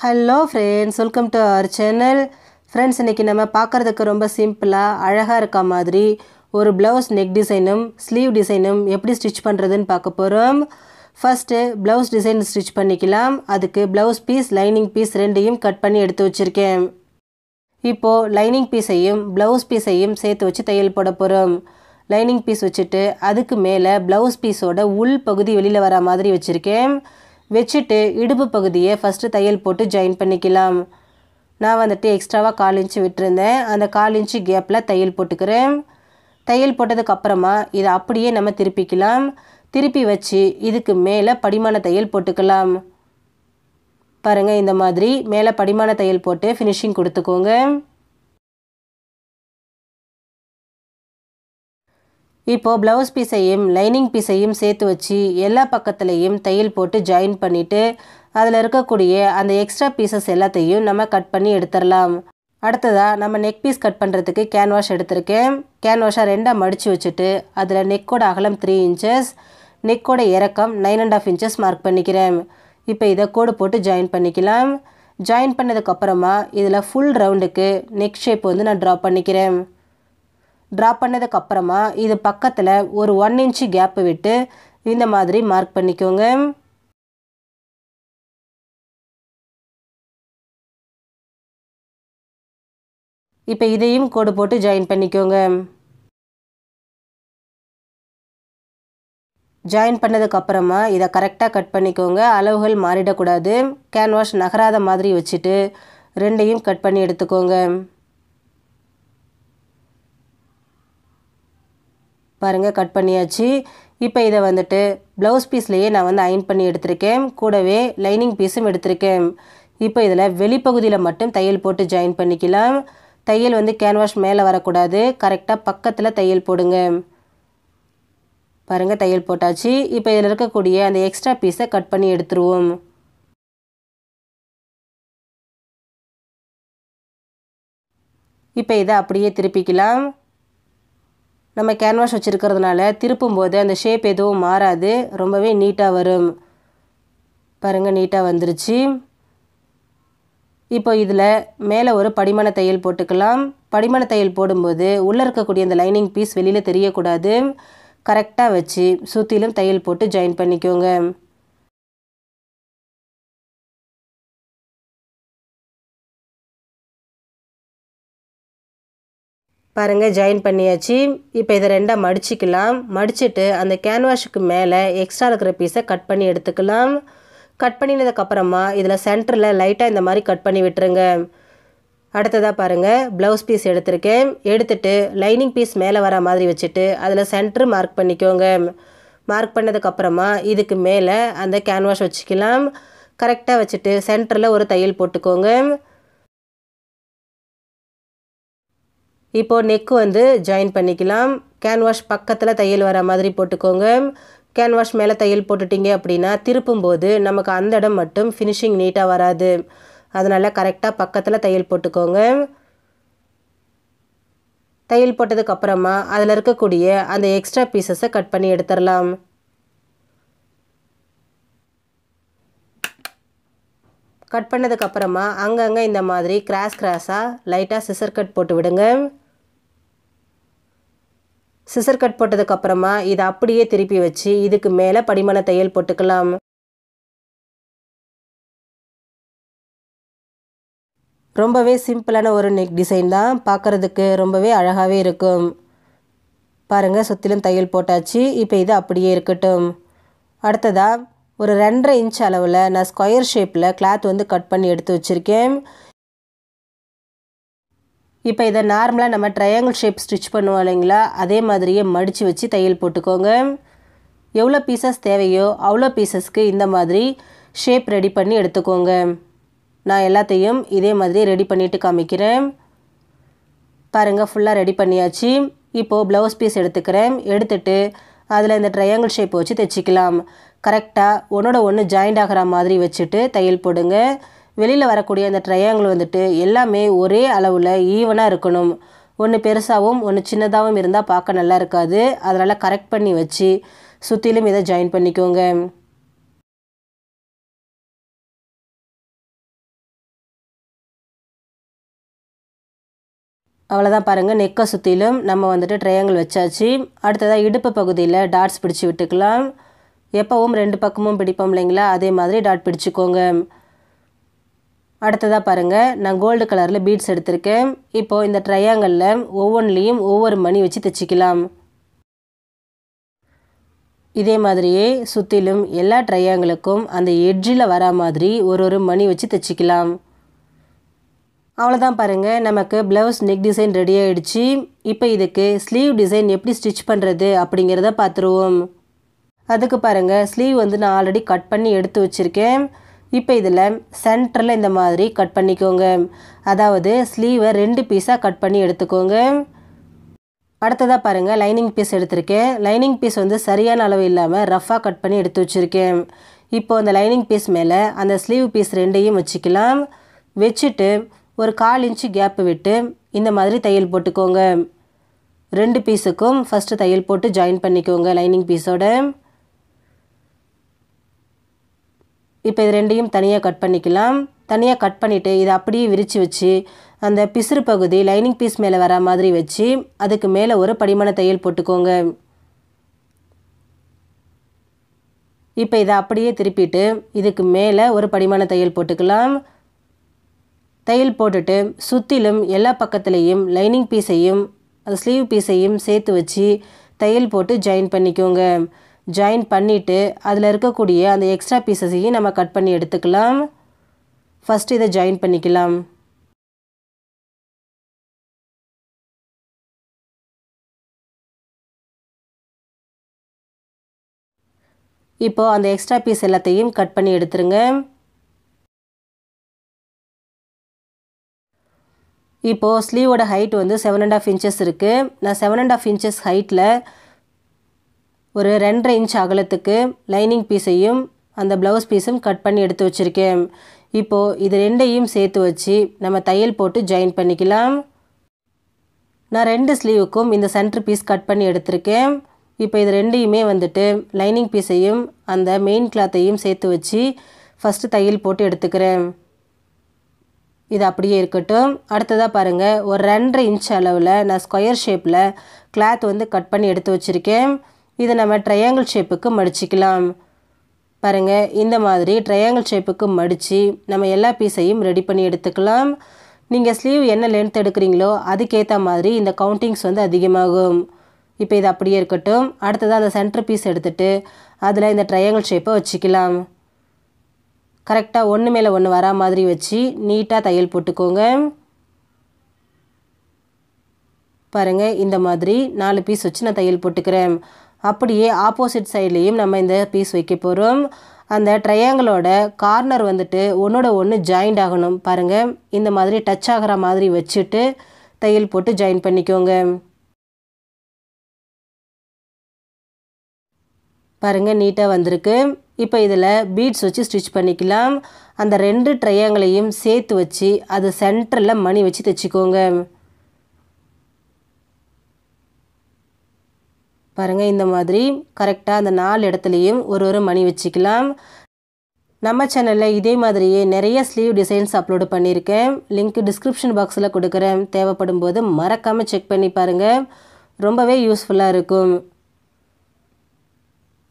Hello friends, welcome to our channel. Friends, இன்றைக்கி நம்ம பார்க்குறதுக்கு ரொம்ப சிம்பிளாக அழகாக இருக்க மாதிரி ஒரு ப்ளவுஸ் நெக் டிசைனும் ஸ்லீவ் டிசைனும் எப்படி ஸ்டிச் பண்ணுறதுன்னு பார்க்க போகிறோம். ஃபஸ்ட்டு ப்ளவுஸ் டிசைன் ஸ்டிச் பண்ணிக்கலாம். அதுக்கு ப்ளவுஸ் பீஸ், லைனிங் பீஸ் ரெண்டையும் கட் பண்ணி எடுத்து வச்சுருக்கேன். இப்போது லைனிங் பீஸையும் ப்ளவுஸ் பீஸையும் சேர்த்து வச்சு தையல் போட போகிறோம். லைனிங் பீஸ் வச்சுட்டு அதுக்கு மேலே ப்ளவுஸ் பீஸோட உள் பகுதி வெளியில் வர மாதிரி வச்சுருக்கேன். வச்சுட்டு இடுப்பு பகுதியை ஃபஸ்ட்டு தையல் போட்டு ஜாயின் பண்ணிக்கலாம். நான் எக்ஸ்ட்ராவாக 1/4 இன்ச்சு விட்டுருந்தேன். அந்த 1/4 இன்ச்சு கேப்பில் தையல் போட்டுக்கிறேன். தையல் போட்டதுக்கப்புறமா இதை அப்படியே நம்ம திருப்பிக்கலாம். திருப்பி வச்சு இதுக்கு மேலே படிமான தையல் போட்டுக்கலாம். பாருங்கள், இந்த மாதிரி மேலே படிமான தையல் போட்டு ஃபினிஷிங் கொடுத்துக்கோங்க. இப்போது ப்ளவுஸ் பீஸையும் லைனிங் பீஸையும் சேர்த்து வச்சு எல்லா பக்கத்துலேயும் தையல் போட்டு ஜாயின் பண்ணிவிட்டு அதில் இருக்கக்கூடிய அந்த எக்ஸ்ட்ரா பீசஸ் எல்லாத்தையும் நம்ம கட் பண்ணி எடுத்துடலாம். அடுத்ததாக நம்ம நெக் பீஸ் கட் பண்ணுறதுக்கு கேன்வாஷ் எடுத்திருக்கேன். கேன்வாஷை 2ஆக மடித்து வச்சுட்டு அதில் நெக்கோட அகலம் 3 இன்ச்சஸ், நெக்கோட இறக்கம் 9.5 இன்ச்சஸ் மார்க் பண்ணிக்கிறேன். இப்போ இதை கோடு போட்டு ஜாயின் பண்ணிக்கலாம். ஜாயின் பண்ணதுக்கப்புறமா இதில் ஃபுல் ரவுண்டுக்கு நெக் ஷேப் நான் ட்ரா பண்ணிக்கிறேன். ட்ரா பண்ணதுக்கப்புறமா இது பக்கத்தில் ஒரு 1 இன்ச்சு கேப்பு விட்டு இந்த மாதிரி மார்க் பண்ணிக்கோங்க. இப்போ இதையும் கோடு போட்டு ஜாயின் பண்ணிக்கோங்க. ஜாயின் பண்ணதுக்கப்புறமா இதை கரெக்டாக கட் பண்ணிக்கோங்க. அளவுகள் மாறிடக்கூடாது. கேன்வாஷ் நகராத மாதிரி வச்சுட்டு ரெண்டையும் கட் பண்ணி எடுத்துக்கோங்க. பாருங்கள், கட் பண்ணியாச்சு. இப்போ இதை ப்ளவுஸ் பீஸ்லேயே நான் அயன் பண்ணி எடுத்திருக்கேன். கூடவே லைனிங் பீஸும் எடுத்திருக்கேன். இப்போ இதில் வெளிப்பகுதியில் மட்டும் தையல் போட்டு ஜாயின் பண்ணிக்கலாம். தையல் கேன்வாஷ் மேலே வரக்கூடாது. கரெக்டாக பக்கத்தில் தையல் போடுங்க. பாருங்கள், தையல் போட்டாச்சு. இப்போ இதில் இருக்கக்கூடிய அந்த எக்ஸ்ட்ரா பீஸை கட் பண்ணி எடுத்துருவோம். இப்போ இதை அப்படியே திருப்பிக்கலாம். நம்ம கேன்வாஷ் வச்சுருக்கிறதுனால திருப்பும்போது அந்த ஷேப் எதுவும் மாறாது, ரொம்பவே நீட்டாக வரும். பாருங்கள், நீட்டாக வந்துருச்சு. இப்போ இதில் மேலே ஒரு படிமான தையல் போட்டுக்கலாம். படிமான தையல் போடும்போது உள்ளே இருக்கக்கூடிய அந்த லைனிங் பீஸ் வெளியில் தெரியக்கூடாது. கரெக்டாக வச்சு சுற்றிலும் தையல் போட்டு ஜாயின் பண்ணிக்கோங்க. பாருங்கள், ஜாயின் பண்ணியாச்சு. இப்போ இதை 2ஆக மடிச்சிக்கலாம். மடிச்சுட்டு அந்த கேன்வாஷுக்கு மேலே எக்ஸ்ட்ரா இருக்கிற பீஸை கட் பண்ணி எடுத்துக்கலாம். கட் பண்ணினதுக்கப்புறமா இதில் சென்டரில் லைட்டாக இந்த மாதிரி கட் பண்ணி விட்டுருங்க. அடுத்ததாக பாருங்கள், ப்ளவுஸ் பீஸ் எடுத்திருக்கேன். எடுத்துட்டு லைனிங் பீஸ் மேலே வர மாதிரி வச்சுட்டு அதில் சென்டர் மார்க் பண்ணிக்கோங்க. மார்க் பண்ணதுக்கப்புறமா இதுக்கு மேலே அந்த கேன்வாஷ் வச்சுக்கலாம். கரெக்டாக வச்சுட்டு சென்டரில் ஒரு தையல் போட்டுக்கோங்க. இப்போது நெக்கு ஜாயின் பண்ணிக்கலாம். கேன்வாஷ் பக்கத்தில் தையல் வர மாதிரி போட்டுக்கோங்க. கேன்வாஷ் மேலே தையல் போட்டுட்டிங்க அப்படின்னா திருப்பும்போது நமக்கு அந்த இடம் மட்டும் ஃபினிஷிங் நீட்டாக வராது. அதனால் கரெக்டாக பக்கத்தில் தையல் போட்டுக்கோங்க. தையல் போட்டதுக்கப்புறமா அதில் இருக்கக்கூடிய அந்த எக்ஸ்ட்ரா பீசஸை கட் பண்ணி எடுத்துடலாம். கட் பண்ணதுக்கப்புறமா அங்கங்கே இந்த மாதிரி கிராஸாக லைட்டாக சிசர் கட் போட்டு விடுங்க. சிசர் கட் போட்டதுக்கப்புறமா இதை அப்படியே திருப்பி வச்சு இதுக்கு மேலே படிமான தையல் போட்டுக்கலாம். ரொம்பவே சிம்பிளான ஒரு நெக் டிசைன் தான். பார்க்குறதுக்கு ரொம்பவே அழகாகவே இருக்கும். பாருங்கள், சுற்றிலும் தையல் போட்டாச்சு. இப்போ இது அப்படியே இருக்கட்டும். அடுத்ததாக ஒரு 2.5 இன்ச் அளவில் நான் ஸ்கொயர் ஷேப்பில் கிளாத் கட் பண்ணி எடுத்து வச்சுருக்கேன். இப்போ இதை நார்மலாக நம்ம ட்ரையாங்கிள் ஷேப் ஸ்டிச் பண்ணுவோம் இல்லைங்களா, அதே மாதிரியே மடித்து வச்சு தையல் போட்டுக்கோங்க. எவ்வளோ பீசஸ் தேவையோ அவ்வளோ பீசஸ்க்கு இந்த மாதிரி ஷேப் ரெடி பண்ணி எடுத்துக்கோங்க. நான் எல்லாத்தையும் இதே மாதிரி ரெடி பண்ணிவிட்டு காமிக்கிறேன். பாருங்கள், ஃபுல்லாக ரெடி பண்ணியாச்சு. இப்போது ப்ளவுஸ் பீஸ் எடுத்துக்கிறேன். எடுத்துட்டு அதில் இந்த ட்ரையாங்கிள் ஷேப் வச்சு தைச்சிக்கலாம். கரெக்டாக ஒன்றோட ஒன்று ஜாயிண்ட் ஆகிற மாதிரி வச்சுட்டு தையல் போடுங்க. வெளியில் வரக்கூடிய அந்த ட்ரையாங்கிள் எல்லாமே ஒரே அளவில் ஈவனாக இருக்கணும். ஒன்று பெருசாகவும் ஒன்று சின்னதாகவும் இருந்தால் பார்க்க நல்லா இருக்காது. அதனால் கரெக்ட் பண்ணி வச்சு சுற்றிலும் இதை ஜாயின் பண்ணிக்கோங்க. அவ்வளோதான் பாருங்கள், நெக்கை சுற்றிலும் நம்ம வந்துட்டு ட்ரையாங்கிள் வச்சாச்சு. அடுத்ததாக இடுப்பு பகுதியில் டாட்ஸ் பிடிச்சி விட்டுக்கலாம். எப்போவும் 2 பக்கமும் பிடிப்போம் இல்லைங்களா, அதே மாதிரி டாட் பிடிச்சிக்கோங்க. அடுத்ததாக பாருங்கள், நான் கோல்டு கலரில் பீட்ஸ் எடுத்திருக்கேன். இப்போது இந்த ட்ரையாங்கிளில் ஒவ்வொன்றிலையும் ஒவ்வொரு மணி வச்சு தைச்சிக்கலாம். இதே மாதிரியே சுற்றிலும் எல்லா ட்ரையாங்கிளுக்கும் அந்த எட்ஜில் வரா மாதிரி ஒரு மணி வச்சு தைச்சிக்கலாம். அவ்வளோதான் பாருங்கள், நமக்கு ப்ளவுஸ் நெக் டிசைன் ரெடி ஆகிடுச்சு. இப்போ இதுக்கு ஸ்லீவ் டிசைன் எப்படி ஸ்டிச் பண்ணுறது அப்படிங்கிறத பார்த்துருவோம். அதுக்கு பாருங்கள், ஸ்லீவ் வந்து நான் ஆல்ரெடி கட் பண்ணி எடுத்து வச்சுருக்கேன். இப்போ இதில் சென்டரில் இந்த மாதிரி கட் பண்ணிக்கோங்க. அதாவது ஸ்லீவை 2 பீஸாக கட் பண்ணி எடுத்துக்கோங்க. அடுத்ததாக பாருங்கள், லைனிங் பீஸ் எடுத்திருக்கேன். லைனிங் பீஸ் வந்து சரியான அளவு இல்லாமல் ரஃப்பாக கட் பண்ணி எடுத்து வச்சுருக்கேன். இப்போது அந்த லைனிங் பீஸ் மேலே அந்த ஸ்லீவ் பீஸ் 2ஐயும் வச்சுக்கலாம். வச்சுட்டு ஒரு 1/4 இன்ச்சு கேப்பு விட்டு இந்த மாதிரி தையல் போட்டுக்கோங்க. 2 பீஸுக்கும் ஃபஸ்ட்டு தையல் போட்டு ஜாயின் பண்ணிக்கோங்க லைனிங் பீஸோட. இப்போ இது 2ஐயும் தனியாக கட் பண்ணிக்கலாம். தனியாக கட் பண்ணிவிட்டு இதை அப்படியே விரித்து வச்சு அந்த பிசுறு பகுதி லைனிங் பீஸ் மேலே வர மாதிரி வச்சு அதுக்கு மேலே ஒரு படிமான தையல் போட்டுக்கோங்க. இப்போ இதை அப்படியே திருப்பிட்டு இதுக்கு மேலே ஒரு படிமான தையல் போட்டுக்கலாம். தையல் போட்டுட்டு சுற்றிலும் எல்லா பக்கத்துலேயும் லைனிங் பீஸையும் அந்த ஸ்லீவ் பீஸையும் சேர்த்து வச்சு தையல் போட்டு ஜாயின் பண்ணிக்கோங்க. ஜாயின் பண்ணிவிட்டு அதில் இருக்கக்கூடிய அந்த எக்ஸ்ட்ரா பீஸஸையும் நம்ம கட் பண்ணி எடுத்துக்கலாம். ஃபஸ்ட்டு இதை ஜாயின் பண்ணிக்கலாம். இப்போது அந்த எக்ஸ்ட்ரா பீஸ் எல்லாத்தையும் கட் பண்ணி எடுத்துருங்க. இப்போது ஸ்லீவோட ஹைட் வந்து 7.5 இன்ச்சஸ் இருக்குது. நான் 7.5 இன்ச்சஸ் ஹைட்டில் ஒரு 2.5 இன்ச் அகலத்துக்கு லைனிங் பீஸையும் அந்த ப்ளவுஸ் பீஸும் கட் பண்ணி எடுத்து வச்சுருக்கேன். இப்போது இது 2ஐயும் சேர்த்து வச்சு நம்ம தையல் போட்டு ஜாயின் பண்ணிக்கலாம். நான் 2 ஸ்லீவுக்கும் இந்த சென்டர் பீஸ் கட் பண்ணி எடுத்திருக்கேன். இப்போ இது 2ஐயுமே வந்துட்டு லைனிங் பீஸையும் அந்த மெயின் கிளாத்தையும் சேர்த்து வச்சு ஃபஸ்ட்டு தையல் போட்டு எடுத்துக்கிறேன். இது அப்படியே இருக்கட்டும். அடுத்ததாக பாருங்கள், ஒரு 2.5 இன்ச் அளவில் நான் ஸ்கொயர் ஷேப்பில் கிளாத் வந்து கட் பண்ணி எடுத்து வச்சுருக்கேன். இதை நம்ம ட்ரையாங்கிள் ஷேப்புக்கு மடிச்சிக்கலாம். பாருங்கள், இந்த மாதிரி ட்ரையாங்கிள் ஷேப்புக்கு மடித்து நம்ம எல்லா பீஸையும் ரெடி பண்ணி எடுத்துக்கலாம். நீங்கள் ஸ்லீவ் என்ன லென்த் எடுக்கிறீங்களோ அதுக்கேற்ற மாதிரி இந்த கவுண்டிங்ஸ் வந்து அதிகமாகும். இப்போ இது அப்படியே இருக்கட்டும். அடுத்ததாக அந்த சென்டர் பீஸ் எடுத்துகிட்டு அதில் இந்த ட்ரையாங்கிள் ஷேப்பை வச்சுக்கலாம். கரெக்டாக ஒன்று மேலே ஒன்று வரா மாதிரி வச்சு நீட்டாக தையல் போட்டுக்கோங்க. பாருங்கள், இந்த மாதிரி 4 பீஸ் வச்சு நான் தையல் போட்டுக்கிறேன். அப்படியே ஆப்போசிட் சைட்லேயும் நம்ம இந்த பீஸ் வைக்க போகிறோம். அந்த ட்ரையாங்கிளோட கார்னர் வந்துட்டு ஒன்றோட ஒன்று ஜாயிண்ட் ஆகணும். பாருங்கள், இந்த மாதிரி டச் ஆகிற மாதிரி வச்சுட்டு தையல் போட்டு ஜாயின் பண்ணிக்கோங்க. பாருங்கள், நீட்டாக வந்திருக்கு. இப்போ இதில் பீட்ஸ் வச்சு ஸ்டிச் பண்ணிக்கலாம். அந்த 2 ட்ரையாங்கிளையும் சேர்த்து வச்சு அது சென்டரில் மணி வச்சு தைச்சிக்கோங்க. பாருங்கள், இந்த மாதிரி கரெக்டாக அந்த 4 இடத்துலையும் ஒரு மணி வச்சுக்கலாம். நம்ம சேனலில் இதே மாதிரியே நிறைய ஸ்லீவ் டிசைன்ஸ் அப்லோடு பண்ணியிருக்கேன். லிங்க் டிஸ்கிரிப்ஷன் பாக்ஸில் கொடுக்குறேன். தேவைப்படும் போது மறக்காமல் செக் பண்ணி பாருங்கள். ரொம்பவே யூஸ்ஃபுல்லாக இருக்கும்.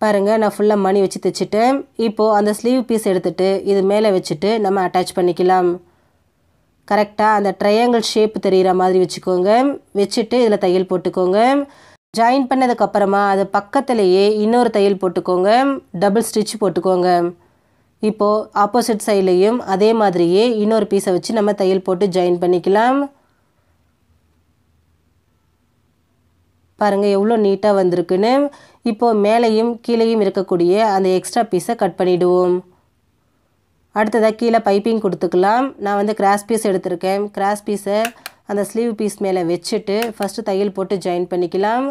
பாருங்கள், நான் ஃபுல்லாக மணி வச்சு தைச்சிட்டேன். இப்போது அந்த ஸ்லீவ் பீஸ் எடுத்துகிட்டு இது மேலே வச்சுட்டு நம்ம அட்டாச் பண்ணிக்கலாம். கரெக்டாக அந்த ட்ரையாங்கிள் ஷேப் தெரிகிற மாதிரி வச்சுக்கோங்க. வச்சுட்டு இதில் தையல் போட்டுக்கோங்க. ஜாயின் பண்ணதுக்கப்புறமா அது பக்கத்துலேயே இன்னொரு தையல் போட்டுக்கோங்க. டபுள் ஸ்டிச் போட்டுக்கோங்க. இப்போது ஆப்போசிட் சைட்லேயும் அதே மாதிரியே இன்னொரு பீஸை வச்சு நம்ம தையல் போட்டு ஜாயின் பண்ணிக்கலாம். பாருங்கள், எவ்வளோ நீட்டாக வந்திருக்குன்னு. இப்போது மேலேயும் கீழேயும் இருக்கக்கூடிய அந்த எக்ஸ்ட்ரா பீஸை கட் பண்ணிவிடுவோம். அடுத்ததாக கீழே பைப்பிங் கொடுத்துக்கலாம். நான் வந்து கிராஸ் பீஸ் எடுத்திருக்கேன். கிராஸ் பீஸை அந்த ஸ்லீவ் பீஸ் மேலே வச்சுட்டு ஃபஸ்ட்டு தையல் போட்டு ஜாயின் பண்ணிக்கலாம்.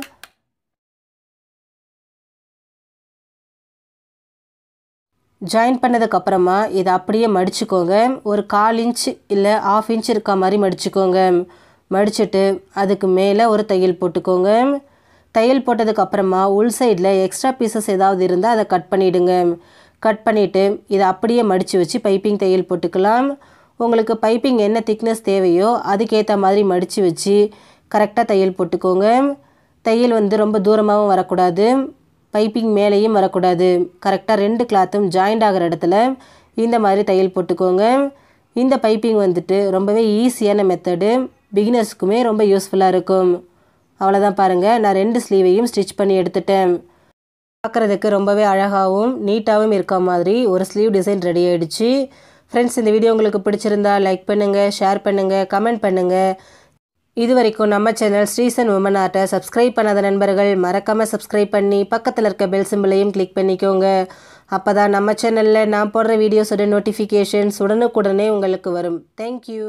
ஜாயின் பண்ணதுக்கப்புறமா இதை அப்படியே மடிச்சுக்கோங்க. ஒரு 1/4 இன்ச் இல்லை 1/2 இன்ச் இருக்க மாதிரி மடிச்சுக்கோங்க. மடிச்சுட்டு அதுக்கு மேலே ஒரு தையல் போட்டுக்கோங்க. தையல் போட்டதுக்கப்புறமா உள் சைடில் எக்ஸ்ட்ரா பீசஸ் ஏதாவது இருந்தால் அதை கட் பண்ணிவிடுங்க. கட் பண்ணிவிட்டு இதை அப்படியே மடித்து வச்சு பைப்பிங் தையல் போட்டுக்கலாம். உங்களுக்கு பைப்பிங் என்ன திக்னஸ் தேவையோ அதுக்கேற்ற மாதிரி மடித்து வச்சு கரெக்டாக தையல் போட்டுக்கோங்க. தையல் வந்து ரொம்ப தூரமாகவும் வரக்கூடாது, பைப்பிங் மேலேயும் வரக்கூடாது. கரெக்டாக 2 கிளாத்தும் ஜாயிண்ட் ஆகிற இடத்துல இந்த மாதிரி தையல் போட்டுக்கோங்க. இந்த பைப்பிங் வந்துட்டு ரொம்பவே ஈஸியான மெத்தடு, பிகினர்ஸ்க்குமே ரொம்ப யூஸ்ஃபுல்லாக இருக்கும். அவ்வளோதான் பாருங்கள், நான் 2 ஸ்லீவையும் ஸ்டிச் பண்ணி எடுத்துட்டேன். பார்க்குறதுக்கு ரொம்பவே அழகாகவும் நீட்டாகவும் இருக்க மாதிரி ஒரு ஸ்லீவ் டிசைன் ரெடி ஆகிடுச்சு. ஃப்ரெண்ட்ஸ், இந்த வீடியோ உங்களுக்கு பிடிச்சிருந்தா லைக் பண்ணுங்கள், ஷேர் பண்ணுங்கள், கமெண்ட் பண்ணுங்கள். இது வரைக்கும் நம்ம சேனல் ஸ்ரீசன் உமன் ஆர்ட்டை சப்ஸ்கிரைப் பண்ணாத நண்பர்கள் மறக்காமல் சப்ஸ்கிரைப் பண்ணி பக்கத்தில் இருக்க பெல் சிம்பிளையும் கிளிக் பண்ணிக்கோங்க. அப்போ தான் நம்ம சேனலில் நான் போடுற வீடியோஸோட நோட்டிஃபிகேஷன்ஸ் உடனுக்குடனே உங்களுக்கு வரும். தேங்க்யூ.